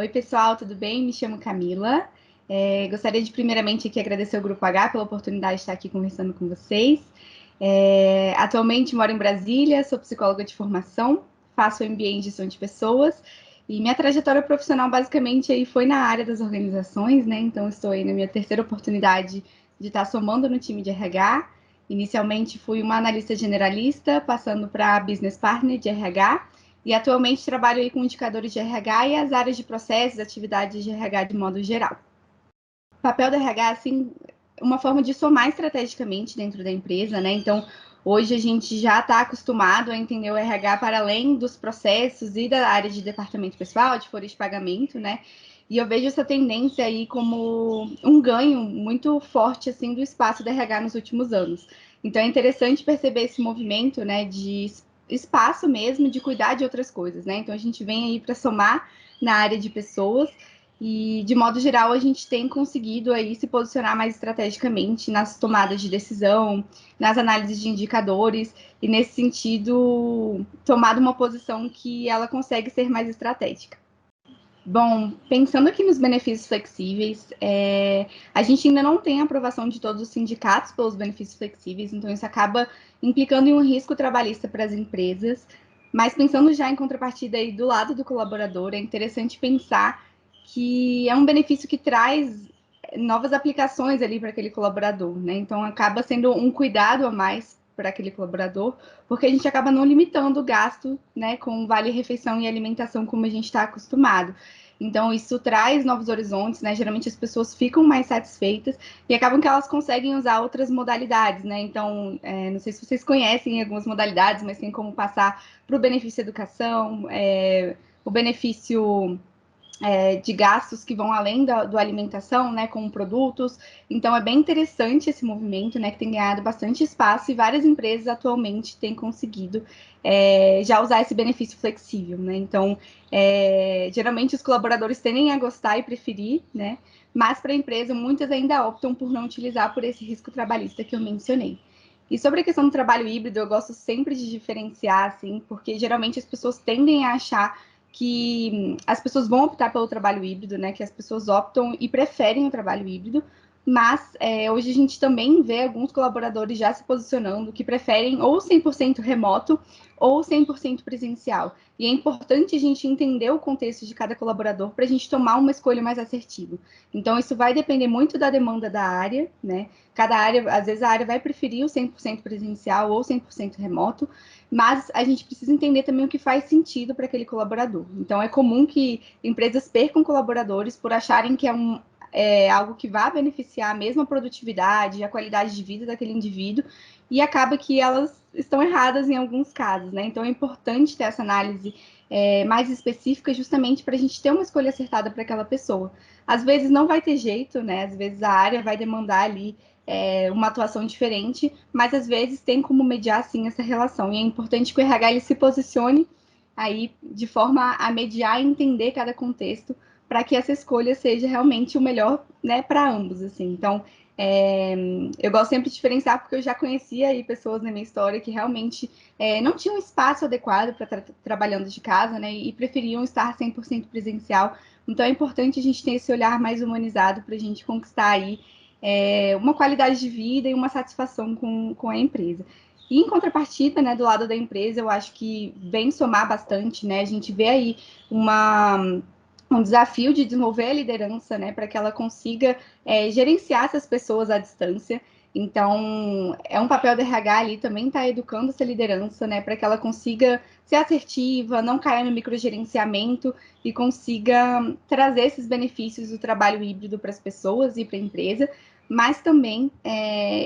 Oi, pessoal, tudo bem? Me chamo Camila. Gostaria de primeiramente aqui agradecer ao Grupo H pela oportunidade de estar aqui conversando com vocês. Atualmente moro em Brasília, sou psicóloga de formação, faço MBA em gestão de pessoas e minha trajetória profissional basicamente aí foi na área das organizações, né? Então estou aí na minha terceira oportunidade de estar somando no time de RH. Inicialmente fui uma analista generalista, passando para business partner de RH. E atualmente trabalho aí com indicadores de RH e as áreas de processos, atividades de RH de modo geral. O papel do RH, assim, uma forma de somar estrategicamente dentro da empresa, né? Então, hoje a gente já está acostumado a entender o RH para além dos processos e da área de departamento pessoal, de folha de pagamento, né? E eu vejo essa tendência aí como um ganho muito forte, assim, do espaço do RH nos últimos anos. Então, é interessante perceber esse movimento, né, de espaço mesmo, de cuidar de outras coisas, né? Então, a gente vem aí para somar na área de pessoas e, de modo geral, a gente tem conseguido aí se posicionar mais estrategicamente nas tomadas de decisão, nas análises de indicadores, e, nesse sentido, tomado uma posição que ela consegue ser mais estratégica. Bom, pensando aqui nos benefícios flexíveis, a gente ainda não tem aprovação de todos os sindicatos pelos benefícios flexíveis, então isso acaba implicando em um risco trabalhista para as empresas. Mas pensando já em contrapartida aí do lado do colaborador, é interessante pensar que é um benefício que traz novas aplicações ali para aquele colaborador, né? Então acaba sendo um cuidado a mais para aquele colaborador, porque a gente acaba não limitando o gasto, né, com vale-refeição e alimentação como a gente está acostumado. Então, isso traz novos horizontes, né? Geralmente as pessoas ficam mais satisfeitas e acabam que elas conseguem usar outras modalidades, né? Então, não sei se vocês conhecem algumas modalidades, mas tem como passar para o benefício educação, o benefício de gastos que vão além do alimentação, né, com produtos. Então, é bem interessante esse movimento, né, que tem ganhado bastante espaço e várias empresas atualmente têm conseguido já usar esse benefício flexível, né. Então, geralmente os colaboradores tendem a gostar e preferir, né, mas para a empresa muitas ainda optam por não utilizar por esse risco trabalhista que eu mencionei. E sobre a questão do trabalho híbrido, eu gosto sempre de diferenciar, assim, porque geralmente as pessoas tendem a achar que as pessoas vão optar pelo trabalho híbrido, né? Que as pessoas optam e preferem o trabalho híbrido, mas hoje a gente também vê alguns colaboradores já se posicionando que preferem ou 100% remoto ou 100% presencial. E é importante a gente entender o contexto de cada colaborador para a gente tomar uma escolha mais assertiva. Então, isso vai depender muito da demanda da área, né? Cada área, às vezes a área vai preferir o 100% presencial ou 100% remoto, mas a gente precisa entender também o que faz sentido para aquele colaborador. Então, é comum que empresas percam colaboradores por acharem que é algo que vai beneficiar a mesma produtividade, a qualidade de vida daquele indivíduo, e acaba que elas estão erradas em alguns casos, né? Então, é importante ter essa análise mais específica, justamente para a gente ter uma escolha acertada para aquela pessoa. Às vezes não vai ter jeito, né? Às vezes a área vai demandar ali uma atuação diferente, mas às vezes tem como mediar sim essa relação. E é importante que o RH ele se posicione aí de forma a mediar e entender cada contexto para que essa escolha seja realmente o melhor, né, para ambos, assim. Então, eu gosto sempre de diferenciar porque eu já conhecia aí pessoas na minha história que realmente não tinham espaço adequado para trabalhando de casa, né, e preferiam estar 100% presencial. Então, é importante a gente ter esse olhar mais humanizado para a gente conquistar aí uma qualidade de vida e uma satisfação com a empresa. E em contrapartida, né, do lado da empresa, eu acho que vem somar bastante, né? A gente vê aí um desafio de desenvolver a liderança, né, para que ela consiga gerenciar essas pessoas à distância. Então, é um papel do RH ali também estar educando essa liderança, né, para que ela consiga ser assertiva, não caia no microgerenciamento e consiga trazer esses benefícios do trabalho híbrido para as pessoas e para a empresa, mas também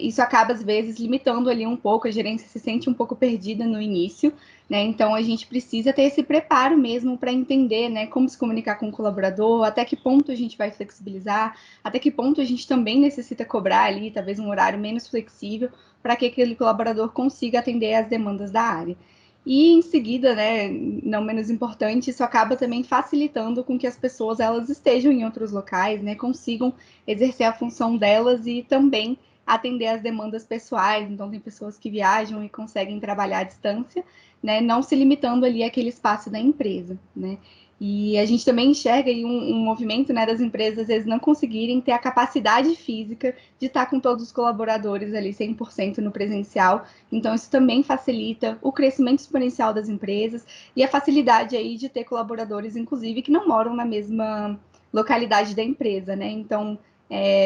isso acaba, às vezes, limitando ali um pouco, a gerência se sente um pouco perdida no início, né? Então, a gente precisa ter esse preparo mesmo para entender, né, como se comunicar com o colaborador, até que ponto a gente vai flexibilizar, até que ponto a gente também necessita cobrar ali, talvez um horário menos flexível, para que aquele colaborador consiga atender às demandas da área. E em seguida, né, não menos importante, isso acaba também facilitando com que as pessoas elas estejam em outros locais, né, consigam exercer a função delas e também atender às demandas pessoais. Então, tem pessoas que viajam e conseguem trabalhar à distância, né, não se limitando ali àquele espaço da empresa, né. E a gente também enxerga aí um movimento, né, das empresas, às vezes, não conseguirem ter a capacidade física de estar com todos os colaboradores ali 100% no presencial. Então, isso também facilita o crescimento exponencial das empresas e a facilidade aí de ter colaboradores, inclusive, que não moram na mesma localidade da empresa, né? Então,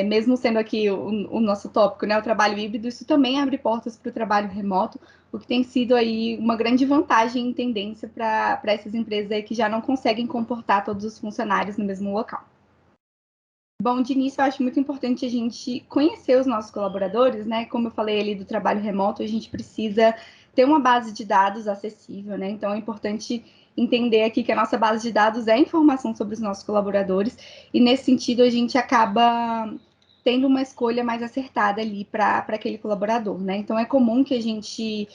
mesmo sendo aqui o nosso tópico, né, o trabalho híbrido, isso também abre portas para o trabalho remoto, o que tem sido aí uma grande vantagem e tendência para essas empresas aí que já não conseguem comportar todos os funcionários no mesmo local. Bom, de início, eu acho muito importante a gente conhecer os nossos colaboradores, né? Como eu falei ali do trabalho remoto, a gente precisa ter uma base de dados acessível, né? Então, é importante entender aqui que a nossa base de dados é informação sobre os nossos colaboradores, e nesse sentido, a gente acaba tendo uma escolha mais acertada ali para aquele colaborador, né? Então, é comum que a gente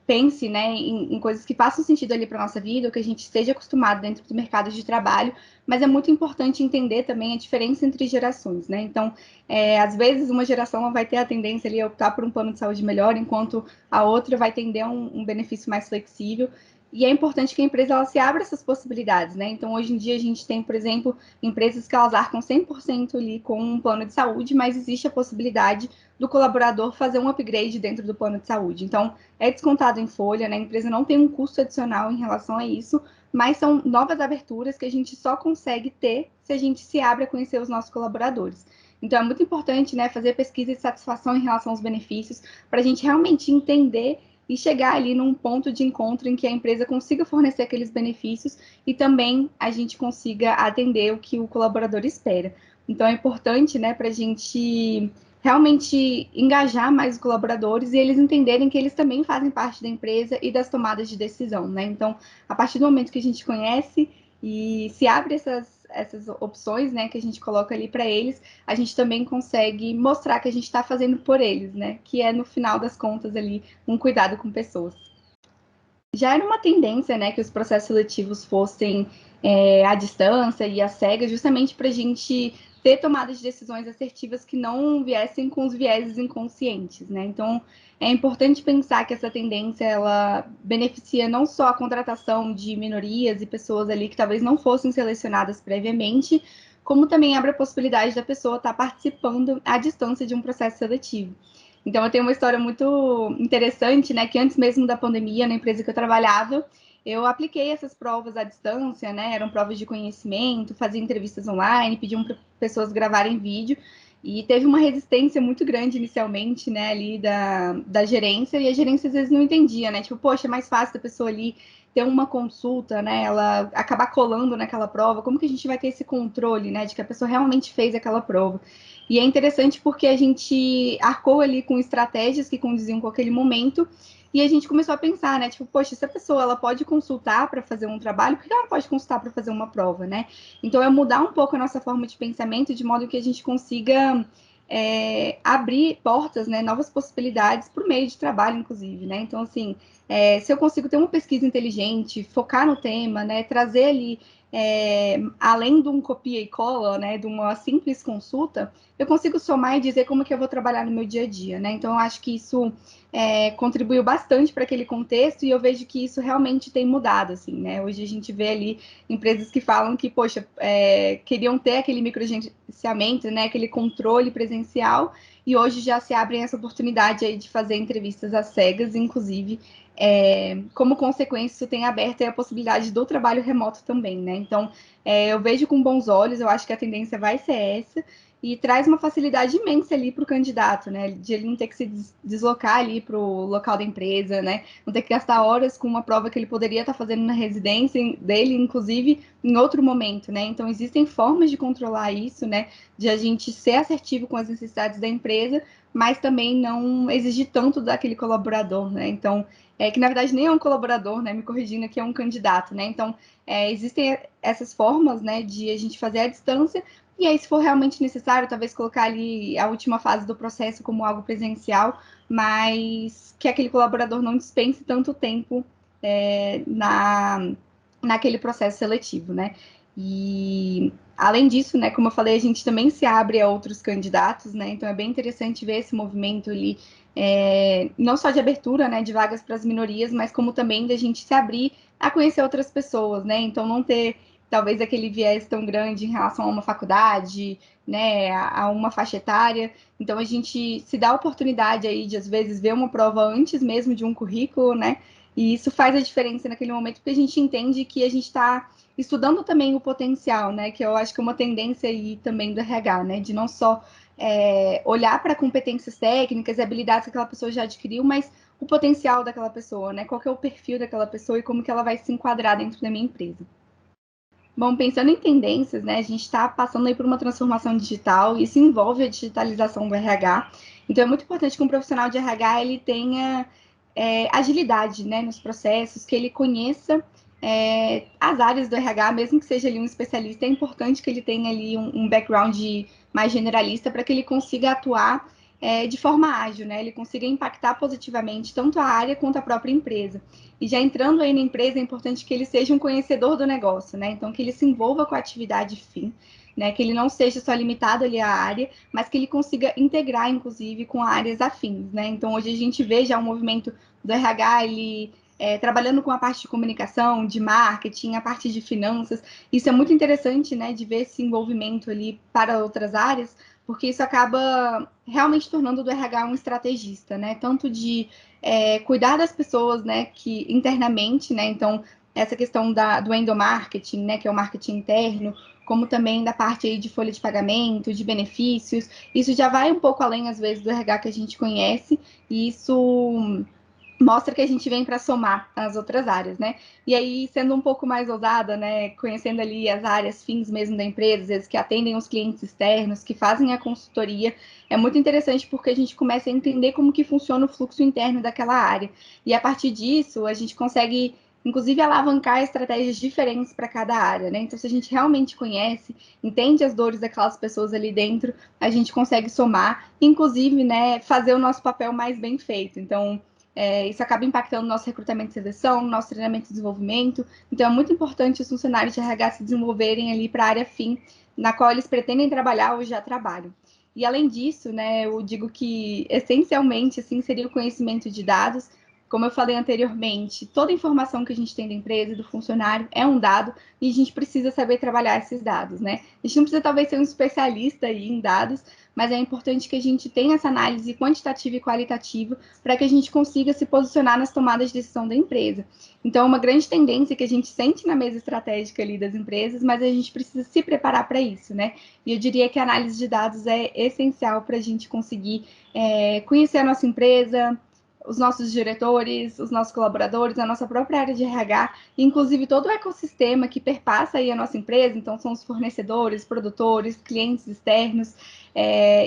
pense, né, em coisas que façam sentido ali para nossa vida, ou que a gente esteja acostumado dentro do mercado de trabalho, mas é muito importante entender também a diferença entre gerações, né? Então, às vezes uma geração vai ter a tendência ali a optar por um plano de saúde melhor, enquanto a outra vai tender a um benefício mais flexível. E é importante que a empresa ela se abra essas possibilidades, né? Então, hoje em dia, a gente tem, por exemplo, empresas que elas arcam 100% ali com um plano de saúde, mas existe a possibilidade do colaborador fazer um upgrade dentro do plano de saúde. Então, é descontado em folha, né? A empresa não tem um custo adicional em relação a isso, mas são novas aberturas que a gente só consegue ter se a gente se abre a conhecer os nossos colaboradores. Então, é muito importante, né, fazer pesquisa de satisfação em relação aos benefícios, para a gente realmente entender e chegar ali num ponto de encontro em que a empresa consiga fornecer aqueles benefícios e também a gente consiga atender o que o colaborador espera. Então, é importante, né, para a gente realmente engajar mais os colaboradores e eles entenderem que eles também fazem parte da empresa e das tomadas de decisão, né? Então, a partir do momento que a gente conhece e se abre essas opções, né, que a gente coloca ali para eles, a gente também consegue mostrar que a gente está fazendo por eles, né? Que é, no final das contas, ali, um cuidado com pessoas. Já era uma tendência, né, que os processos seletivos fossem à distância e às cegas, justamente para a gente ter tomadas de decisões assertivas que não viessem com os vieses inconscientes, né? Então, é importante pensar que essa tendência ela beneficia não só a contratação de minorias e pessoas ali que talvez não fossem selecionadas previamente, como também abre a possibilidade da pessoa estar participando à distância de um processo seletivo. Então, eu tenho uma história muito interessante, né? Que antes mesmo da pandemia, na empresa que eu trabalhava, eu apliquei essas provas à distância, né? Eram provas de conhecimento, fazia entrevistas online, pediam para pessoas gravarem vídeo. E teve uma resistência muito grande inicialmente, né, ali da gerência, e a gerência às vezes não entendia, né? Tipo, poxa, é mais fácil da pessoa ali ter uma consulta, né? Ela acabar colando naquela prova, como que a gente vai ter esse controle, né, de que a pessoa realmente fez aquela prova? E é interessante porque a gente arcou ali com estratégias que condiziam com aquele momento e a gente começou a pensar, né? Tipo, poxa, se a pessoa ela pode consultar para fazer um trabalho, por que ela não pode consultar para fazer uma prova, né? Então é mudar um pouco a nossa forma de pensamento de modo que a gente consiga abrir portas, né? Novas possibilidades por meio de trabalho, inclusive, né? Então, assim, se eu consigo ter uma pesquisa inteligente, focar no tema, né? Trazer ali além de um copia e cola, né, de uma simples consulta, eu consigo somar e dizer como que eu vou trabalhar no meu dia a dia, né? Então, eu acho que isso contribuiu bastante para aquele contexto e eu vejo que isso realmente tem mudado, assim, né? Hoje a gente vê ali empresas que falam que, poxa, queriam ter aquele microgerenciamento, né, aquele controle presencial e hoje já se abrem essa oportunidade aí de fazer entrevistas às cegas, inclusive, como consequência, isso tem aberto a possibilidade do trabalho remoto também, né? Então, eu vejo com bons olhos, eu acho que a tendência vai ser essa, e traz uma facilidade imensa ali para o candidato, né? De ele não ter que se deslocar ali para o local da empresa, né? Não ter que gastar horas com uma prova que ele poderia estar fazendo na residência dele, inclusive em outro momento, né? Então, existem formas de controlar isso, né? De a gente ser assertivo com as necessidades da empresa, mas também não exigir tanto daquele colaborador, né? Então, que na verdade nem é um colaborador, né? Me corrigindo aqui, é um candidato, né? Então, existem essas formas, né, de a gente fazer à distância, e aí, se for realmente necessário, talvez colocar ali a última fase do processo como algo presencial, mas que aquele colaborador não dispense tanto tempo naquele processo seletivo, né? E, além disso, né, como eu falei, a gente também se abre a outros candidatos, né? Então, é bem interessante ver esse movimento ali, não só de abertura, né, de vagas para as minorias, mas como também da gente se abrir a conhecer outras pessoas, né? Então, não ter, talvez, aquele viés tão grande em relação a uma faculdade, né, a uma faixa etária. Então, a gente se dá a oportunidade aí de, às vezes, ver uma prova antes mesmo de um currículo, né? E isso faz a diferença naquele momento, porque a gente entende que a gente está estudando também o potencial, né? Que eu acho que é uma tendência aí também do RH, né? De não só olhar para competências técnicas e habilidades que aquela pessoa já adquiriu, mas o potencial daquela pessoa, né? Qual que é o perfil daquela pessoa e como que ela vai se enquadrar dentro da minha empresa. Bom, pensando em tendências, né? A gente está passando aí por uma transformação digital e isso envolve a digitalização do RH. Então, é muito importante que um profissional de RH ele tenha agilidade, né, nos processos, que ele conheça as áreas do RH, mesmo que seja ali um especialista, é importante que ele tenha ali um background mais generalista para que ele consiga atuar de forma ágil, né? Ele consiga impactar positivamente tanto a área quanto a própria empresa. E já entrando aí na empresa, é importante que ele seja um conhecedor do negócio, né? Então, que ele se envolva com a atividade fim, né? Que ele não seja só limitado ali à área, mas que ele consiga integrar, inclusive, com áreas afins, né? Então, hoje a gente vê já um movimento do RH, ele trabalhando com a parte de comunicação, de marketing, a parte de finanças. Isso é muito interessante, né? De ver esse envolvimento ali para outras áreas, porque isso acaba realmente tornando o RH um estrategista, né? Tanto de cuidar das pessoas, né, que internamente, né, então essa questão do endomarketing, né, que é o marketing interno, como também da parte aí de folha de pagamento, de benefícios, isso já vai um pouco além, às vezes, do RH que a gente conhece, e isso mostra que a gente vem para somar as outras áreas, né? E aí, sendo um pouco mais ousada, né, conhecendo ali as áreas fins mesmo da empresa, às vezes que atendem os clientes externos, que fazem a consultoria, é muito interessante porque a gente começa a entender como que funciona o fluxo interno daquela área. E a partir disso, a gente consegue, inclusive, alavancar estratégias diferentes para cada área, né? Então, se a gente realmente conhece, entende as dores daquelas pessoas ali dentro, a gente consegue somar, inclusive, né, fazer o nosso papel mais bem feito. Então, isso acaba impactando nosso recrutamento e seleção, nosso treinamento e desenvolvimento. Então, é muito importante os funcionários de RH se desenvolverem ali para a área fim, na qual eles pretendem trabalhar ou já trabalham. E, além disso, né, eu digo que, essencialmente, assim, seria o conhecimento de dados. Como eu falei anteriormente, toda informação que a gente tem da empresa e do funcionário é um dado e a gente precisa saber trabalhar esses dados, né? A gente não precisa, talvez, ser um especialista aí em dados, mas é importante que a gente tenha essa análise quantitativa e qualitativa para que a gente consiga se posicionar nas tomadas de decisão da empresa. Então, é uma grande tendência que a gente sente na mesa estratégica ali das empresas, mas a gente precisa se preparar para isso, né? E eu diria que a análise de dados é essencial para a gente conseguir conhecer a nossa empresa, os nossos diretores, os nossos colaboradores, a nossa própria área de RH, inclusive todo o ecossistema que perpassa aí a nossa empresa, então são os fornecedores, produtores, clientes externos,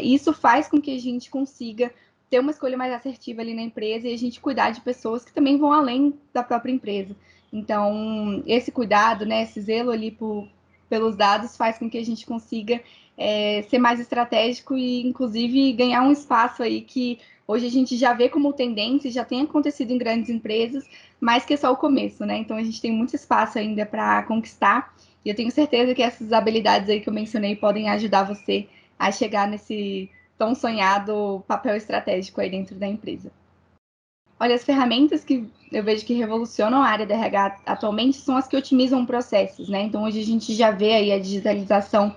isso faz com que a gente consiga ter uma escolha mais assertiva ali na empresa e a gente cuidar de pessoas que também vão além da própria empresa. Então, esse cuidado, né, esse zelo ali pelos dados faz com que a gente consiga ser mais estratégico e, inclusive, ganhar um espaço aí que hoje a gente já vê como tendência, já tem acontecido em grandes empresas, mas que é só o começo, né? Então, a gente tem muito espaço ainda para conquistar e eu tenho certeza que essas habilidades aí que eu mencionei podem ajudar você a chegar nesse tão sonhado papel estratégico aí dentro da empresa. Olha, as ferramentas que eu vejo que revolucionam a área da RH atualmente são as que otimizam processos, né? Então, hoje a gente já vê aí a digitalização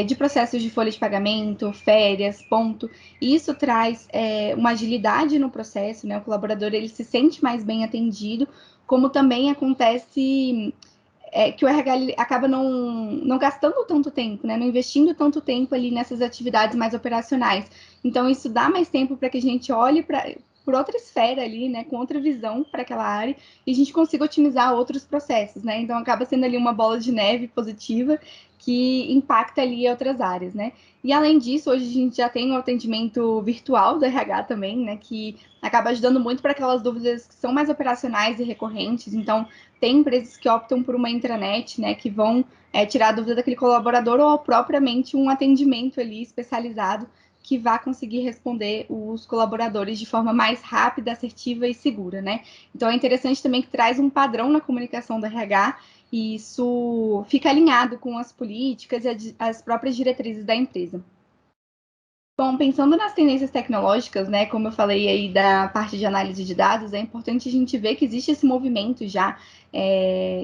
de processos de folha de pagamento, férias, ponto. E isso traz uma agilidade no processo, né? O colaborador ele se sente mais bem atendido, como também acontece que o RH acaba não gastando tanto tempo, né? Não investindo tanto tempo ali nessas atividades mais operacionais. Então, isso dá mais tempo para que a gente olhe por outra esfera ali, né? Com outra visão para aquela área e a gente consiga otimizar outros processos, né? Então, acaba sendo ali uma bola de neve positiva que impacta ali outras áreas, né? E além disso, hoje a gente já tem o atendimento virtual do RH também, né? Que acaba ajudando muito para aquelas dúvidas que são mais operacionais e recorrentes. Então, tem empresas que optam por uma intranet, né, que vão tirar a dúvida daquele colaborador ou propriamente um atendimento ali especializado que vá conseguir responder os colaboradores de forma mais rápida, assertiva e segura, né? Então é interessante também que traz um padrão na comunicação do RH e isso fica alinhado com as políticas e as próprias diretrizes da empresa. Bom, pensando nas tendências tecnológicas, né, como eu falei aí da parte de análise de dados, é importante a gente ver que existe esse movimento já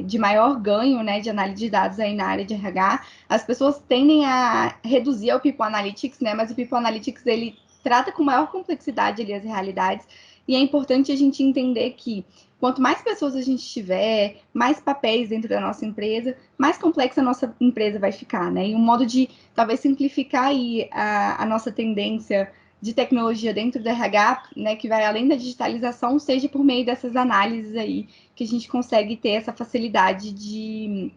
de maior ganho, né, de análise de dados aí na área de RH. As pessoas tendem a reduzir o People Analytics, né, mas o People Analytics, ele trata com maior complexidade ali as realidades, e é importante a gente entender que quanto mais pessoas a gente tiver, mais papéis dentro da nossa empresa, mais complexa a nossa empresa vai ficar, né, e um modo de talvez simplificar aí a nossa tendência de tecnologia dentro do RH, né, que vai além da digitalização, seja por meio dessas análises aí, que a gente consegue ter essa facilidade de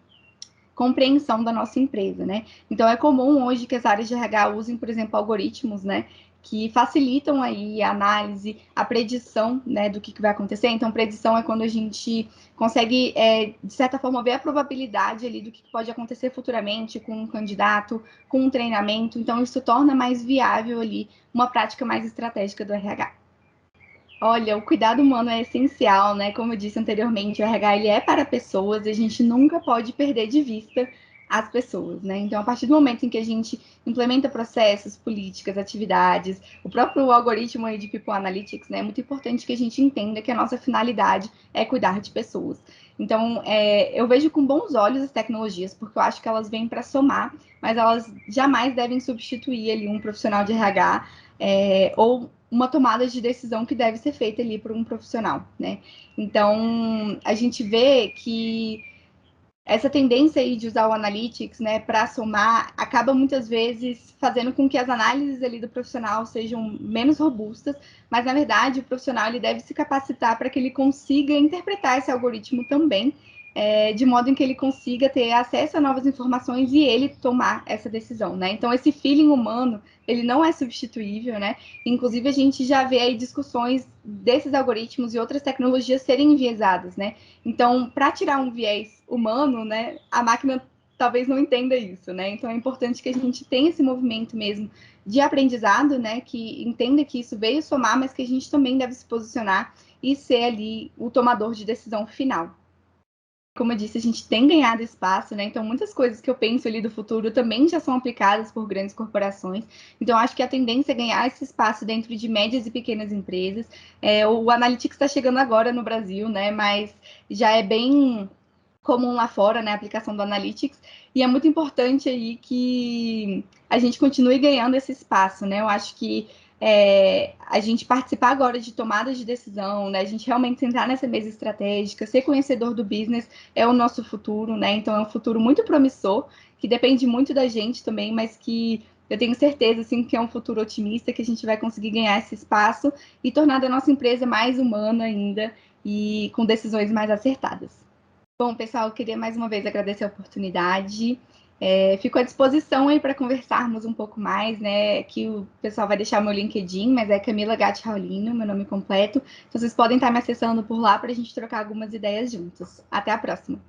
compreensão da nossa empresa, né? Então é comum hoje que as áreas de RH usem, por exemplo, algoritmos, né, que facilitam aí a análise, a predição, né, do que vai acontecer. Então, predição é quando a gente consegue, de certa forma, ver a probabilidade ali do que pode acontecer futuramente com um candidato, com um treinamento. Então, isso torna mais viável ali uma prática mais estratégica do RH. Olha, o cuidado humano é essencial, né? Como eu disse anteriormente, o RH ele é para pessoas e a gente nunca pode perder de vista as pessoas, né? Então, a partir do momento em que a gente implementa processos, políticas, atividades, o próprio algoritmo aí de People Analytics, né? É muito importante que a gente entenda que a nossa finalidade é cuidar de pessoas. Então, eu vejo com bons olhos as tecnologias, porque eu acho que elas vêm para somar, mas elas jamais devem substituir ali um profissional de RH ou uma tomada de decisão que deve ser feita ali por um profissional, né? Então, a gente vê que essa tendência aí de usar o Analytics, né, para somar, acaba muitas vezes fazendo com que as análises ali do profissional sejam menos robustas, mas na verdade o profissional ele deve se capacitar para que ele consiga interpretar esse algoritmo também, de modo em que ele consiga ter acesso a novas informações e ele tomar essa decisão, né? Então esse feeling humano, ele não é substituível, né? Inclusive a gente já vê aí discussões desses algoritmos e outras tecnologias serem enviesadas, né? Então, para tirar um viés humano, né, a máquina talvez não entenda isso, né? Então é importante que a gente tenha esse movimento mesmo de aprendizado, né, que entenda que isso veio somar, mas que a gente também deve se posicionar e ser ali o tomador de decisão final. Como eu disse, a gente tem ganhado espaço, né? Então, muitas coisas que eu penso ali do futuro também já são aplicadas por grandes corporações. Então, acho que a tendência é ganhar esse espaço dentro de médias e pequenas empresas. O Analytics está chegando agora no Brasil, né? Mas já é bem comum lá fora, né? A aplicação do Analytics. E é muito importante aí que a gente continue ganhando esse espaço, né? Eu acho que a gente participar agora de tomadas de decisão, né? A gente realmente entrar nessa mesa estratégica, ser conhecedor do business é o nosso futuro, né? Então é um futuro muito promissor, que depende muito da gente também, mas que eu tenho certeza, assim, que é um futuro otimista, que a gente vai conseguir ganhar esse espaço e tornar a nossa empresa mais humana ainda e com decisões mais acertadas. Bom, pessoal, eu queria mais uma vez agradecer a oportunidade. Fico à disposição aí para conversarmos um pouco mais, né? Que o pessoal vai deixar meu LinkedIn, mas é Camila Gatti Raulino, meu nome completo. Então, vocês podem estar me acessando por lá para a gente trocar algumas ideias juntos. Até a próxima!